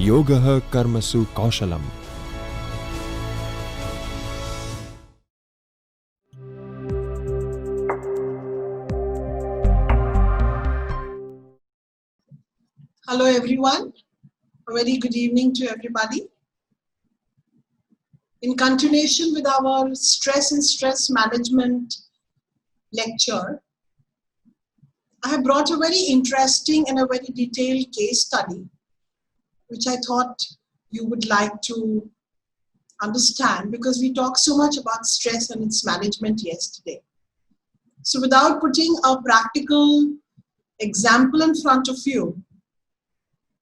Yogah Karmasu Kaushalam. Hello everyone, a very good evening to everybody. In continuation with our stress and stress management lecture, I have brought a very interesting and a very detailed case study, which I thought you would like to understand because we talked so much about stress and its management yesterday. So without putting a practical example in front of you,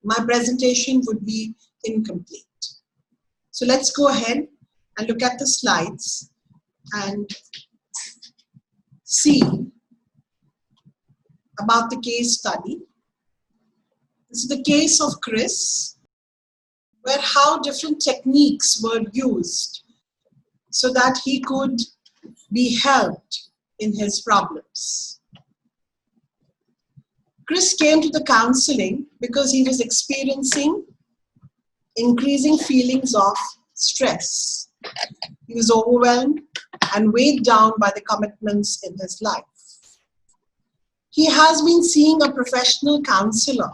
my presentation would be incomplete. So let's go ahead and look at the slides and see about the case study. This is the case of Chris, where how different techniques were used so that he could be helped in his problems. Chris came to the counseling because he was experiencing increasing feelings of stress. He was overwhelmed and weighed down by the commitments in his life. He has been seeing a professional counselor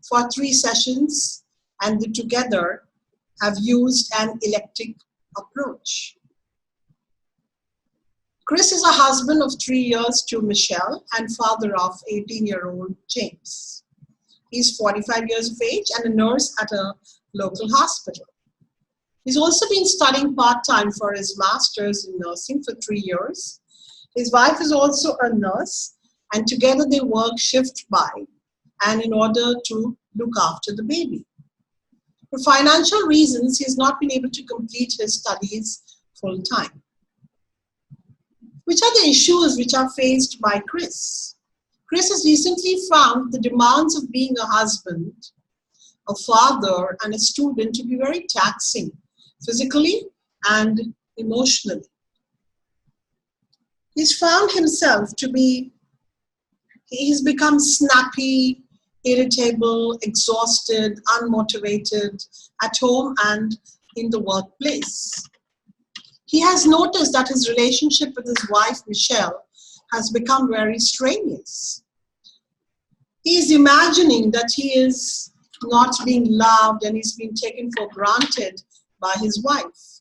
for 3 sessions, and they together have used an eclectic approach. Chris is a husband of 3 years to Michelle and father of 18-year-old James. He's 45 years of age and a nurse at a local hospital. He's also been studying part-time for his master's in nursing for 3 years. His wife is also a nurse, and together they work shift by and in order to look after the baby. For financial reasons, he's not been able to complete his studies full-time. Which are the issues which are faced by Chris? Chris has recently found the demands of being a husband, a father, and a student to be very taxing, physically and emotionally. He's found himself to be, he's become snappy, irritable, exhausted, unmotivated at home and in the workplace. He has noticed that his relationship with his wife, Michelle, has become very strenuous. He is imagining that he is not being loved and he's being taken for granted by his wife.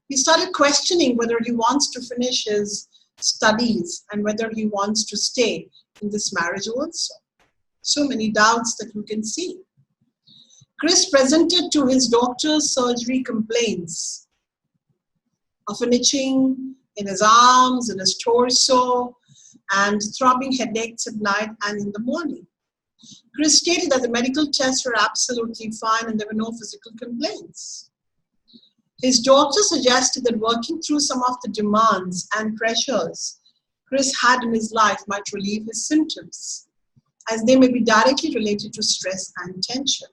He started questioning whether he wants to finish his studies and whether he wants to stay in this marriage also. So many doubts that you can see. Chris presented to his doctor's surgery complaints of an itching in his arms, in his torso, and throbbing headaches at night and in the morning. Chris stated that the medical tests were absolutely fine and there were no physical complaints. His doctor suggested that working through some of the demands and pressures Chris had in his life might relieve his symptoms, as they may be directly related to stress and tension.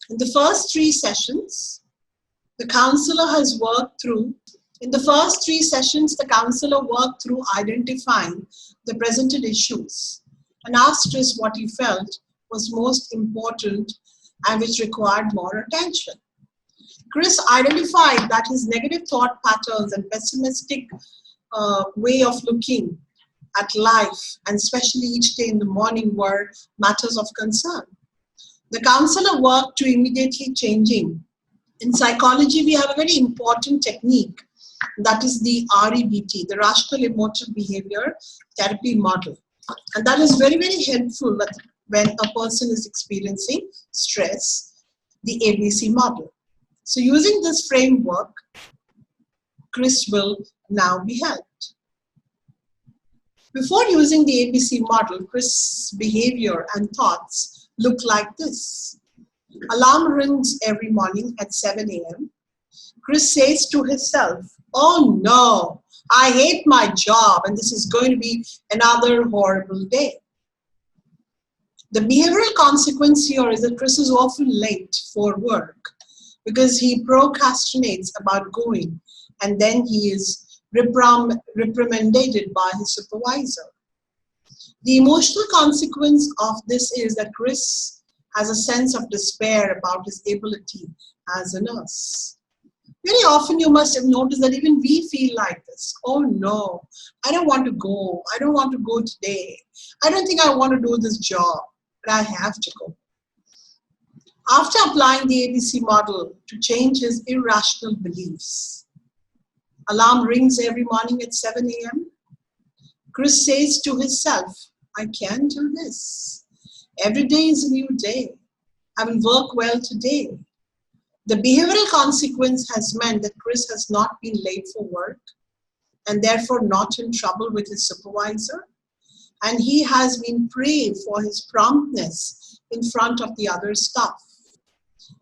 In the first 3 sessions, the counselor worked through identifying the presented issues and asked Chris what he felt was most important and which required more attention. Chris identified that his negative thought patterns and pessimistic way of looking at life, and especially each day in the morning, were matters of concern. The counselor worked to immediately changing. In psychology, we have a very important technique, that is the REBT, the Rational Emotive Behavior Therapy Model. And that is very, very helpful when a person is experiencing stress, the ABC model. So using this framework, Chris will now be helped. Before using the ABC model, Chris' behavior and thoughts look like this. Alarm rings every morning at 7 a.m. Chris says to himself, "Oh no, I hate my job and this is going to be another horrible day." The behavioral consequence here is that Chris is often late for work because he procrastinates about going, and then he is reprimanded by his supervisor. The emotional consequence of this is that Chris has a sense of despair about his ability as a nurse. Very often you must have noticed that even we feel like this. Oh no, I don't want to go. I don't want to go today. I don't think I want to do this job, but I have to go. After applying the ABC model to change his irrational beliefs, alarm rings every morning at 7 a.m. Chris says to himself, I can do this. Every day is a new day. I will work well today. The behavioral consequence has meant that Chris has not been late for work and therefore not in trouble with his supervisor. And he has been praised for his promptness in front of the other staff,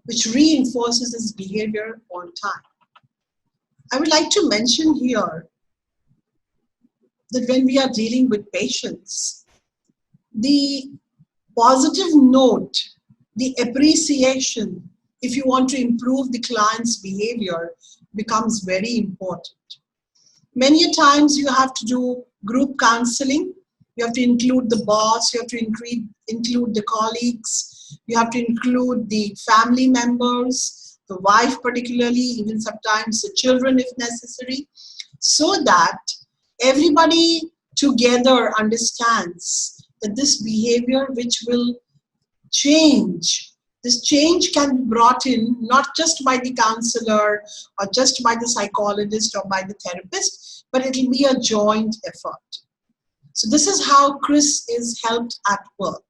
which reinforces his behavior on time. I would like to mention here that when we are dealing with patients, the positive note, the appreciation, if you want to improve the client's behavior, becomes very important. Many times you have to do group counseling. You have to include the boss, you have to include the colleagues, you have to include the family members, the wife particularly, even sometimes the children if necessary, so that everybody together understands that this behavior which will change, this change can be brought in not just by the counselor or just by the psychologist or by the therapist, but it will be a joint effort. So this is how Chris is helped at work.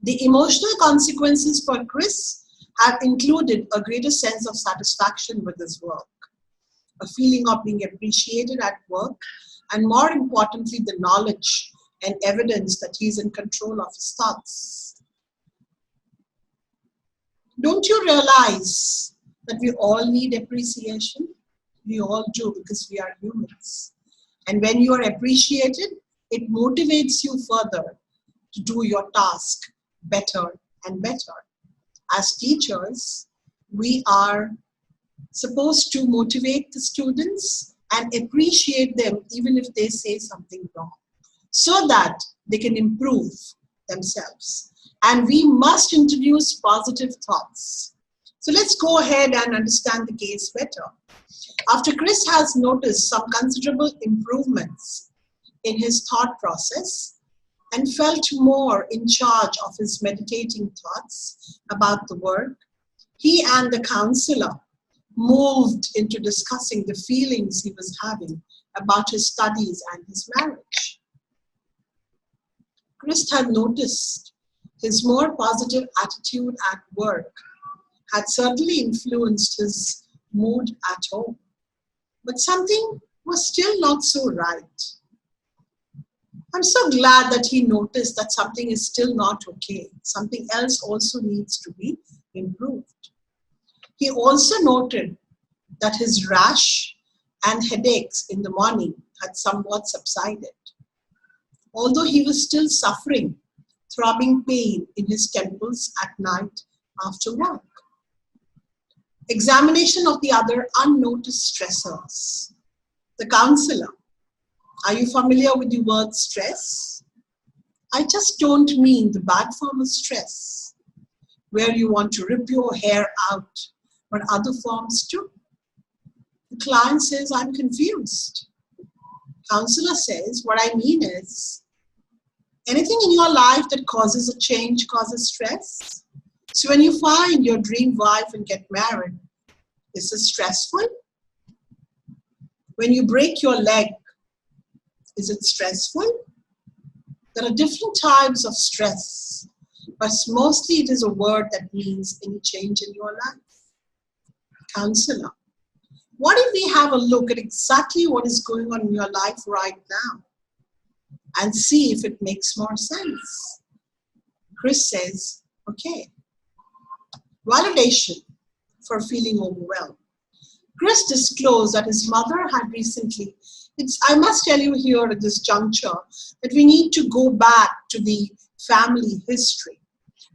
The emotional consequences for Chris have included a greater sense of satisfaction with his work, a feeling of being appreciated at work, and more importantly, the knowledge and evidence that he is in control of his thoughts. Don't you realize that we all need appreciation? We all do, because we are humans. And when you are appreciated, it motivates you further to do your task better and better. As teachers, we are supposed to motivate the students and appreciate them even if they say something wrong, so that they can improve themselves. And we must introduce positive thoughts. So let's go ahead and understand the case better. After Chris has noticed some considerable improvements in his thought process and felt more in charge of his meditating thoughts about the work, he and the counselor moved into discussing the feelings he was having about his studies and his marriage. Chris had noticed his more positive attitude at work had certainly influenced his mood at home. But something was still not so right. I'm so glad that he noticed that something is still not okay. Something else also needs to be improved. He also noted that his rash and headaches in the morning had somewhat subsided, although he was still suffering throbbing pain in his temples at night after work. Examination of the other unnoticed stressors. The counselor. Are you familiar with the word stress? I just don't mean the bad form of stress, where you want to rip your hair out, but other forms too. The client says, I'm confused. Counselor says, what I mean is, anything in your life that causes a change causes stress. So when you find your dream wife and get married, is it stressful? When you break your leg, is it stressful? There are different types of stress, but mostly it is a word that means any change in your life. Counselor. What if we have a look at exactly what is going on in your life right now and see if it makes more sense? Chris says, okay. Validation for feeling overwhelmed. Chris disclosed that his mother had recently, I must tell you here at this juncture that we need to go back to the family history.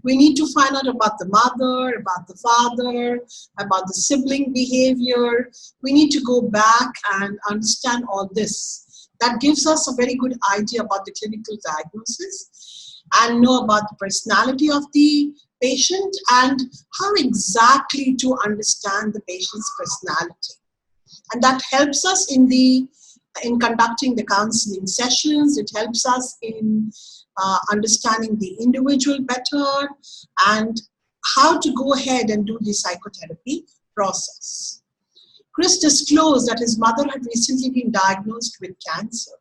We need to find out about the mother, about the father, about the sibling behavior. We need to go back and understand all this. That gives us a very good idea about the clinical diagnosis. and know about the personality of the patient and how exactly to understand the patient's personality. And that helps us in conducting the counseling sessions. It helps us in understanding the individual better and how to go ahead and do the psychotherapy process. Chris disclosed that his mother had recently been diagnosed with cancer,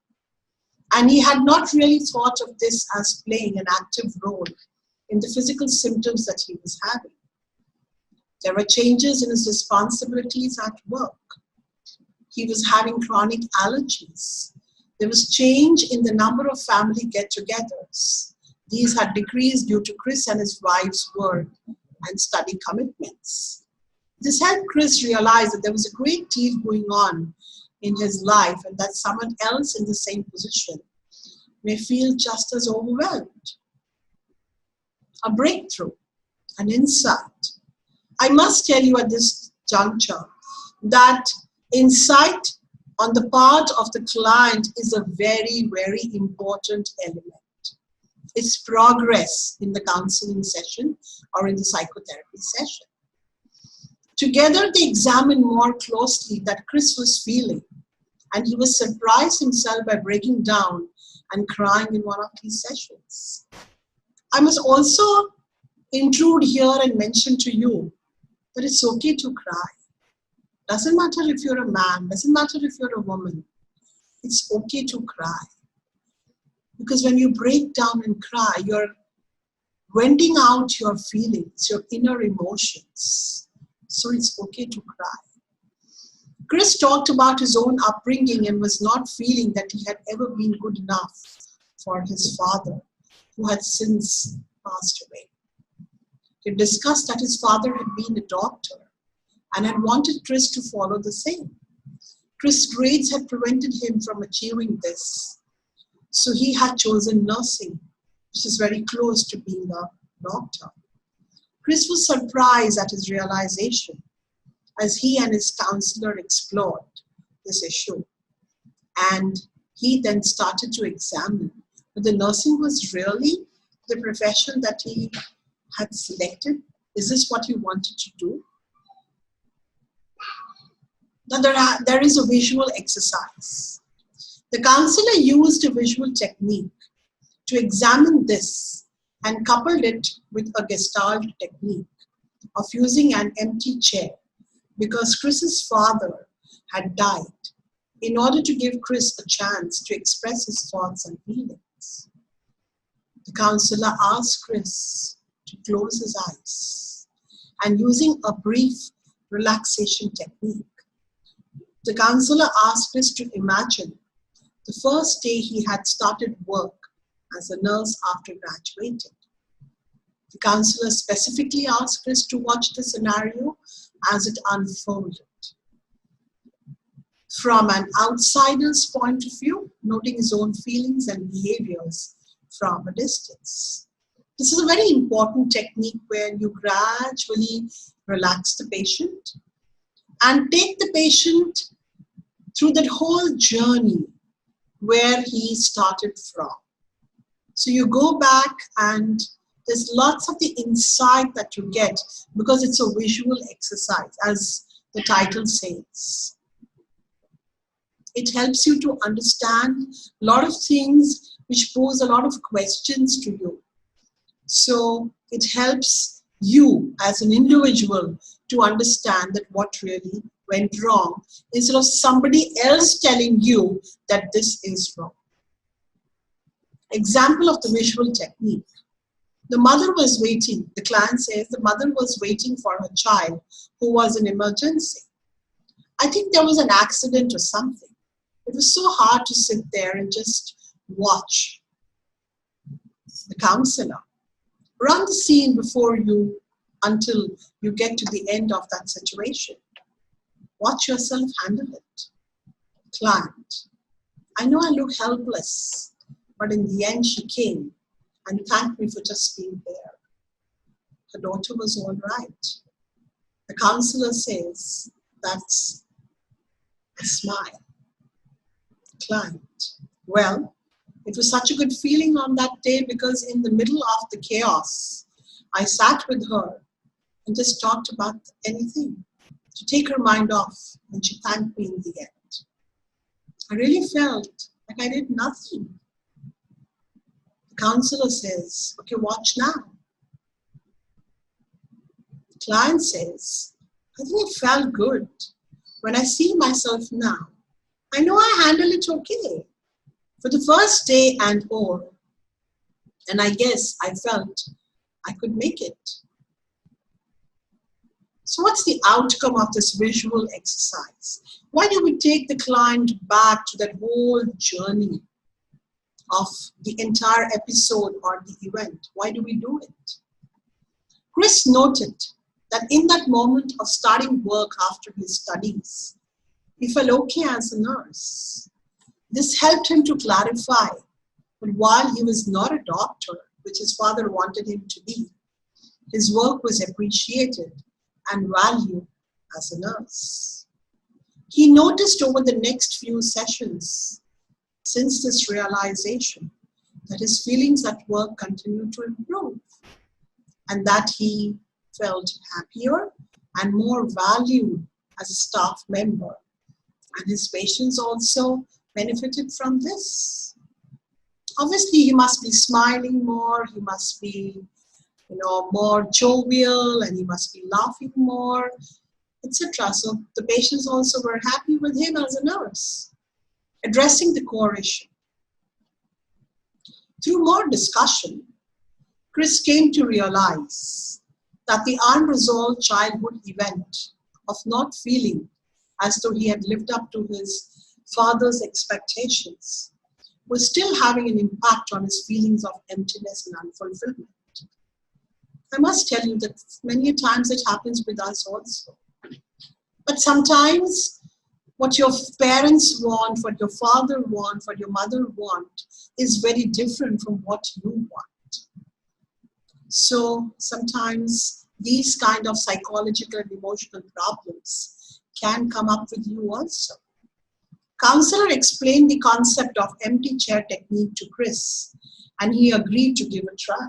and he had not really thought of this as playing an active role in the physical symptoms that he was having. There were changes in his responsibilities at work. He was having chronic allergies. There was change in the number of family get-togethers. These had decreased due to Chris and his wife's work and study commitments. This helped Chris realize that there was a great deal going on in his life and that someone else in the same position may feel just as overwhelmed. A breakthrough, an insight. I must tell you at this juncture that insight on the part of the client is a very, very important element. It's progress in the counseling session or in the psychotherapy session. Together, they examine more closely that Chris was feeling, and he was surprised himself by breaking down and crying in one of these sessions. I must also intrude here and mention to you that it's okay to cry. Doesn't matter if you're a man, doesn't matter if you're a woman. It's okay to cry. Because when you break down and cry, you're venting out your feelings, your inner emotions. So it's okay to cry. Chris talked about his own upbringing and was not feeling that he had ever been good enough for his father, who had since passed away. He discussed that his father had been a doctor and had wanted Chris to follow the same. Chris' grades had prevented him from achieving this, so he had chosen nursing, which is very close to being a doctor. Chris was surprised at his realization as he and his counselor explored this issue. And he then started to examine whether nursing was really the profession that he had selected. Is this what he wanted to do? Now there is a visual exercise. The counselor used a visual technique to examine this and coupled it with a Gestalt technique of using an empty chair because Chris's father had died in order to give Chris a chance to express his thoughts and feelings. The counselor asked Chris to close his eyes and using a brief relaxation technique, the counselor asked Chris to imagine the first day he had started work as a nurse after graduating. The counselor specifically asked Chris to watch the scenario as it unfolded. From an outsider's point of view, noting his own feelings and behaviors from a distance. This is a very important technique where you gradually relax the patient and take the patient through that whole journey where he started from. So you go back and there's lots of the insight that you get because it's a visual exercise, as the title says. It helps you to understand a lot of things which pose a lot of questions to you. So it helps you as an individual to understand that what really went wrong instead of somebody else telling you that this is wrong. Example of the visual technique. The mother was waiting, the client says the mother was waiting for her child who was in emergency. I think there was an accident or something. It was so hard to sit there and just watch. The counselor. Run the scene before you until you get to the end of that situation. Watch yourself handle it. Client. I know I look helpless, but in the end she came and thanked me for just being there. Her daughter was all right. The counselor says, that's a smile. Client. Well, It was such a good feeling on that day because in the middle of the chaos, I sat with her and just talked about anything to take her mind off, and she thanked me in the end. I really felt like I did nothing. The counselor says, okay, watch now. The client says, I think it felt good. When I see myself now, I know I handle it okay. For the first day and all, and I guess I felt I could make it. So what's the outcome of this visual exercise? Why do we take the client back to that whole journey of the entire episode or the event? Why do we do it? Chris noted that in that moment of starting work after his studies, he felt okay as a nurse. This helped him to clarify that while he was not a doctor, which his father wanted him to be, his work was appreciated and valued as a nurse. He noticed over the next few sessions, since this realization, that his feelings at work continued to improve and that he felt happier and more valued as a staff member. And his patients also benefited from this. Obviously, he must be smiling more, he must be more jovial, and he must be laughing more, etc. So the patients also were happy with him as a nurse, addressing the core issue. Through more discussion, Chris came to realize that the unresolved childhood event of not feeling as though he had lived up to his father's expectations was still having an impact on his feelings of emptiness and unfulfillment. I must tell you that many times it happens with us also. But sometimes what your parents want, what your father wants, what your mother wants is very different from what you want. So sometimes these kind of psychological and emotional problems can come up with you also. Counselor explained the concept of empty chair technique to Chris, and he agreed to give a try.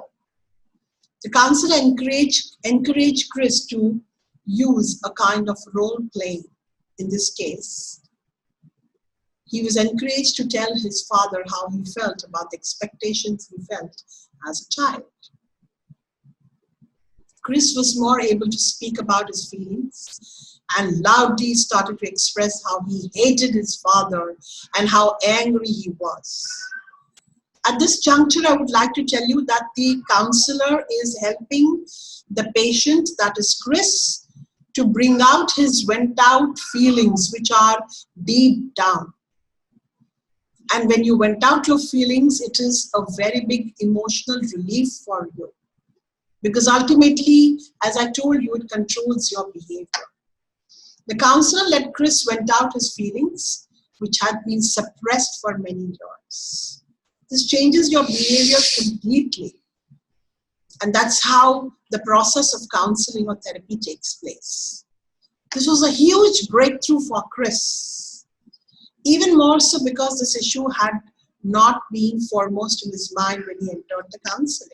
The counselor encouraged Chris to use a kind of role play. In this case, he was encouraged to tell his father how he felt about the expectations he felt as a child. Chris was more able to speak about his feelings and loudly started to express how he hated his father and how angry he was. At this juncture, I would like to tell you that the counselor is helping the patient, that is Chris, to bring out his went out feelings which are deep down. And when you went out your feelings, it is a very big emotional relief for you. Because ultimately, as I told you, it controls your behavior. The counselor let Chris vent out his feelings, which had been suppressed for many years. This changes your behavior completely. And that's how the process of counseling or therapy takes place. This was a huge breakthrough for Chris. Even more so because this issue had not been foremost in his mind when he entered the counseling.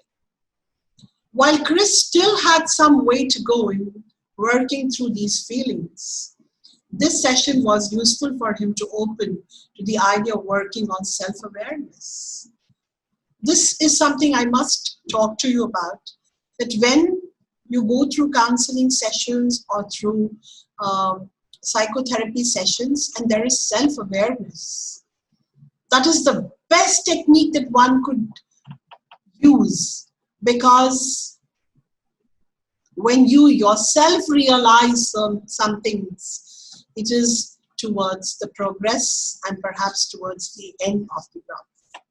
While Chris still had some way to go in working through these feelings, this session was useful for him to open to the idea of working on self-awareness. This is something I must talk to you about, that when you go through counseling sessions or through psychotherapy sessions and there is self-awareness, that is the best technique that one could use. Because when you yourself realize some things, it is towards the progress and perhaps towards the end of the process.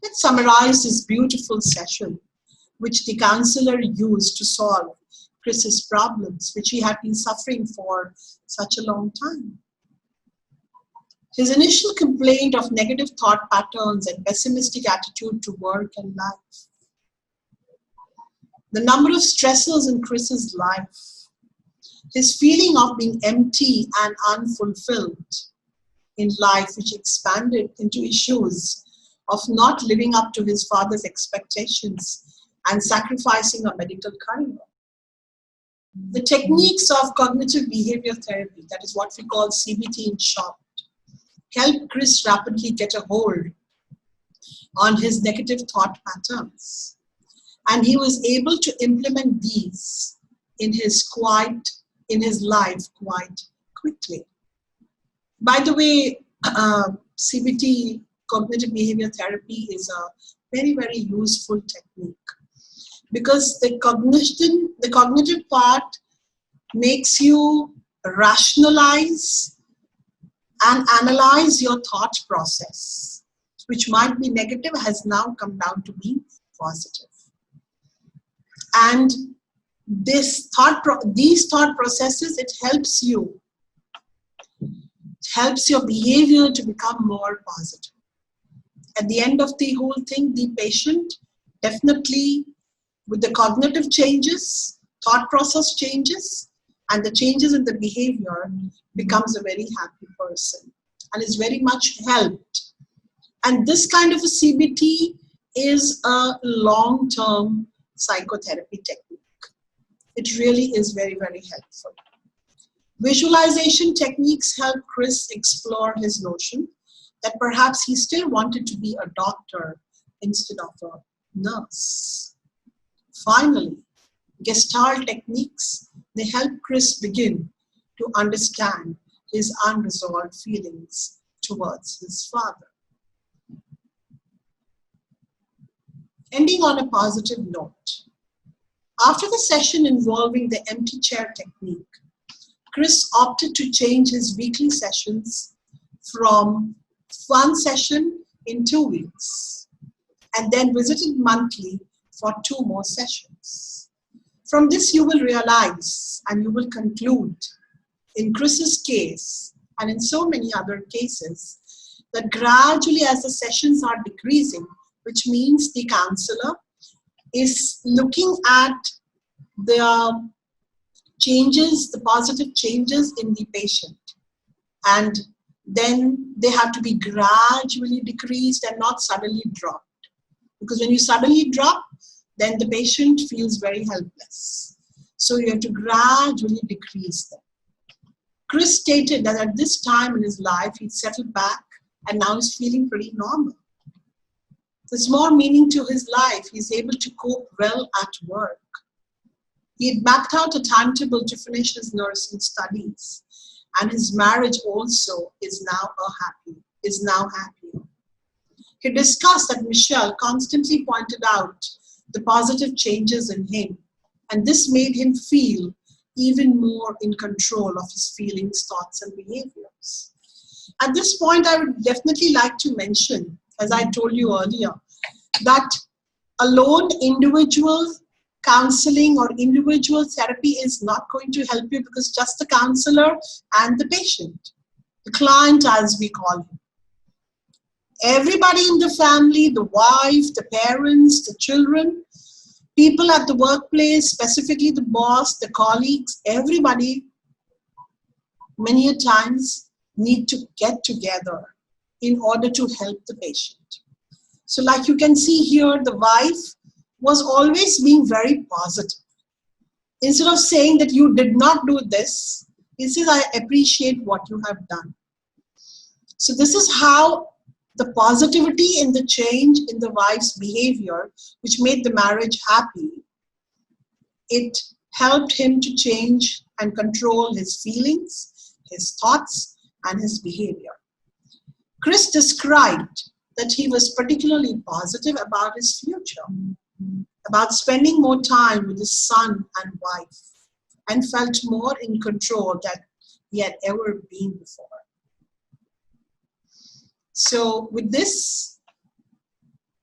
Let's summarize this beautiful session, which the counselor used to solve Chris's problems, which he had been suffering for such a long time. His initial complaint of negative thought patterns and pessimistic attitude to work and life. The number of stressors in Chris's life, his feeling of being empty and unfulfilled in life, which expanded into issues of not living up to his father's expectations and sacrificing a medical career. The techniques of cognitive behavior therapy, that is what we call CBT in short, helped Chris rapidly get a hold on his negative thought patterns. And he was able to implement these in his life quite quickly. By the way, CBT, cognitive behavior therapy, is a very, very useful technique because the cognitive part makes you rationalize and analyze your thought process, which might be negative, has now come down to be positive. And these thought processes, it helps you. It helps your behavior to become more positive. At the end of the whole thing, the patient definitely, with the cognitive changes, thought process changes, and the changes in the behavior, becomes a very happy person and is very much helped. And this kind of a CBT is a long-term psychotherapy technique. It really is very, very helpful. Visualization techniques help Chris explore his notion that perhaps he still wanted to be a doctor instead of a nurse. Finally, Gestalt techniques, they help Chris begin to understand his unresolved feelings towards his father. Ending on a positive note, after the session involving the empty chair technique, Chris opted to change his weekly sessions from one session in 2 weeks and then visited monthly for 2 more sessions. From this, you will realize and you will conclude, in Chris's case and in so many other cases, that gradually as the sessions are decreasing, which means the counselor is looking at the changes, the positive changes in the patient, and then they have to be gradually decreased and not suddenly dropped. Because when you suddenly drop, then the patient feels very helpless. So you have to gradually decrease them. Chris stated that at this time in his life, he'd settled back and now he's feeling pretty normal. There's more meaning to his life. He's able to cope well at work. He had mapped out a timetable to finish his nursing studies, and his marriage also is now happy. He discussed that Michelle constantly pointed out the positive changes in him, and this made him feel even more in control of his feelings, thoughts, and behaviors. At this point, I would definitely like to mention, as I told you earlier, that alone individual counseling or individual therapy is not going to help you, because just the counselor and the patient, the client as we call him, everybody in the family, the wife, the parents, the children, people at the workplace, specifically the boss, the colleagues, everybody many a times need to get together in order to help the patient. So like you can see here, the wife was always being very positive. Instead of saying that you did not do this, he says, I appreciate what you have done. So this is how the positivity in the change in the wife's behavior, which made the marriage happy, it helped him to change and control his feelings, his thoughts, and his behavior. Chris described that he was particularly positive about his future, about spending more time with his son and wife, and felt more in control than he had ever been before. So with this,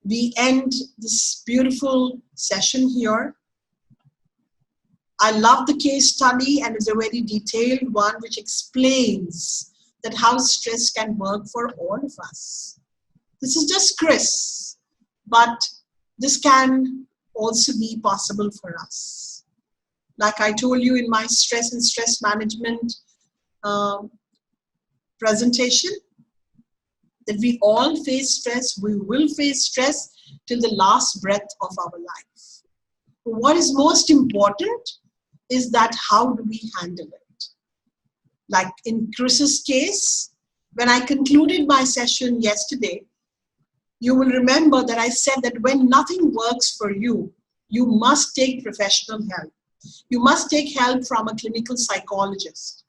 we end this beautiful session here. I love the case study, and it's a very detailed one which explains that how stress can work for all of us. This is just Chris, but this can also be possible for us. Like I told you in my stress and stress management presentation, that we all face stress, we will face stress till the last breath of our life. What is most important is that how do we handle it? Like in Chris's case, when I concluded my session yesterday, you will remember that I said that when nothing works for you, you must take professional help. You must take help from a clinical psychologist.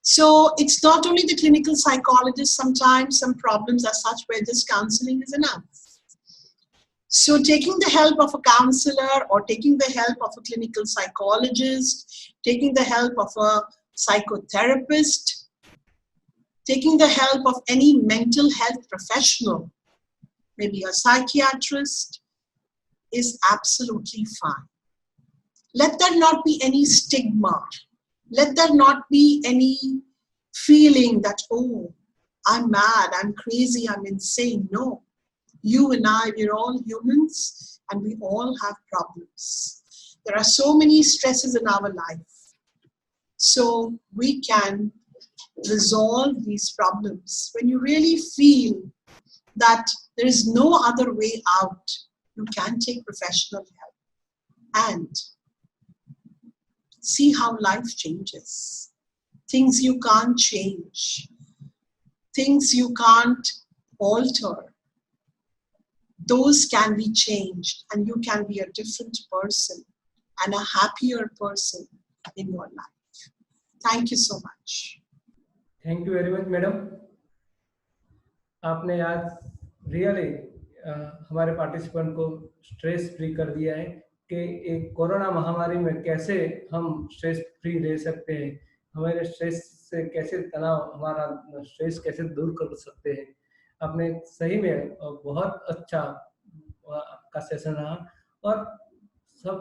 So it's not only the clinical psychologist, sometimes some problems are such where just counseling is enough. So taking the help of a counselor or taking the help of a clinical psychologist, taking the help of a psychotherapist, taking the help of any mental health professional, maybe a psychiatrist, is absolutely fine. Let there not be any stigma. Let there not be any feeling that, oh, I'm mad, I'm crazy, I'm insane. No. You and I, we're all humans and we all have problems. There are so many stresses in our life. So we can resolve these problems. When you really feel that there is no other way out, you can take professional help and see how life changes. Things you can't change, things you can't alter, those can be changed and you can be a different person and a happier person in your life. Thank you so much. Thank you very much, madam. आपने आज really हमारे participant को stress free कर दिया है कि एक corona महामारी में कैसे हम स्ट्रेस फ्री रह सकते हैं, हमारे स्ट्रेस से कैसे तनाव, हमारा स्ट्रेस कैसे दूर कर सकते हैं। आपने सही में बहुत अच्छा आपका सेशन रहा और सब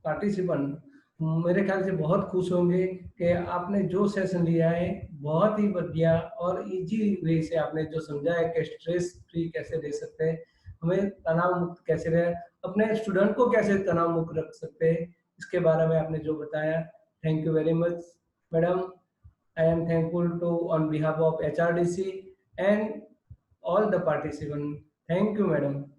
पार्टिसिपेंट मेरे ख्याल से बहुत खुश होंगे कि आपने जो सेशन लिया है बहुत ही बढ़िया और इजी वे से आपने जो समझा है कि स्ट्रेस फ्री कैसे रह सकते हैं, हमें तनाव मुक्त कैसे रहे, अपने स्टूडेंट को कैसे तनाव मुक्त रख सकते हैं, इसके बारे में आपने जो बताया। Thank you very much madam. I am thankful to on behalf of HRDC and all the participants. Thank you, madam.